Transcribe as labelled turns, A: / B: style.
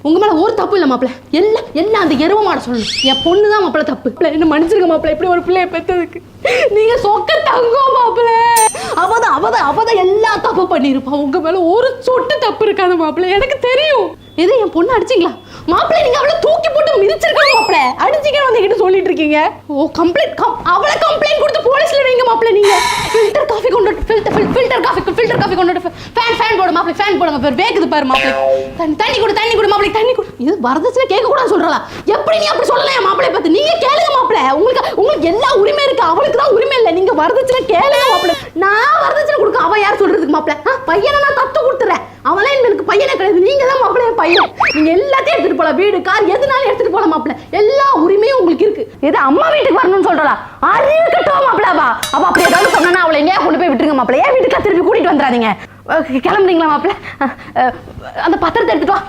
A: உங்க மேல ஒரு தப்பு இல்ல மாப்பிள்ள. எல்லாம் அந்த எருவ மாட சொல்லணும். என் பொண்ணு தான் மாப்பிள்ள தப்பு. என்ன மன்னிச்சிருங்க மாப்பிள்ள, இப்படி ஒரு பிள்ளைய பெத்ததுக்கு. நீங்க சொக்க தங்கம் மாப்பிள்ள. அவதான் எல்லா தப்பு பண்ணிருப்பா. உங்க மேல ஒரு சொட்டு தப்பு இருக்காது மாப்பிள்ள, எனக்கு தெரியும். எது என் பொண்ணு அடிச்சிங்களா மாப்பிள்ள? நீங்க அவளை தூக்கி போட்டு மிதிச்சிருக்கணும் மாப்பிள்ள. அடிச்சிங்கன்னு வந்து என்கிட்ட சொல்லிட்டு இருக்கீங்க. ஓ கம்ப்ளைண்ட், அவளை கம்ப்ளைண்ட் கொடுத்து போலீஸ்ல வைங்க மாப்பிள்ள. நீங்க ஃபில்டர் காஃபி கொண்டு ஃபில்டர் காஃபி கொண்டு ஃபேன் போடு மாப்பிள்ள. ஃபேன் போடுங்க பாரு, வேக்குது பாரு மாப்பிள்ள. தண்ணி கொடு மாப்பிள்ள, தண்ணி கொடு. இது வரதட்சணை கேட்க கூட சொல்றா? எப்படி நீ அப்படி சொல்லலாம் மாப்பிள்ளை பார்த்து? நீங்க கேளுங்க மாப்பிள்ள. உங்களுக்கு எல்லா உரிமை இருக்கு, அவளுக்கு தான் உரிமை இல்லை. நீங்க வரதட்சணை கேளுங்க மாப்பிள்ள. நான் வரதட்சணை கொடுக்க அவ யார் சொல்றதுக்கு மாப்பிள்ள? பையனை நான் தத்து கொடுத்துறேன். அவெல்லாம் எனக்கு பையனை கிடையாது. நீங்க தான் மாப்பிள்ள பையன். நீங்க எல்லாத்தையும் எடுத்துட்டு போலாம், வீடு கார் எதுனாலும் எடுத்துட்டு போலாம் மாப்பிள்ள. எல்லா உரிமையும் உங்களுக்கு இருக்கு. எது அம்மா வீட்டுக்கு வரணும்னு சொல்றா? அறிவு கட்டுவா மாப்பிள்ள. அவ அப்படி ஏதாவது சொன்னா அவளை எங்கேயா கொண்டு போய் விட்டுருங்க மாப்பிள்ள. ஏன் வீட்டுக்கு திருப்பி கூட்டிட்டு வந்துடாதீங்க. கிளம்புறீங்களா மாப்பிள்ள? அந்த பத்திரத்தை எடுத்துட்டு வா.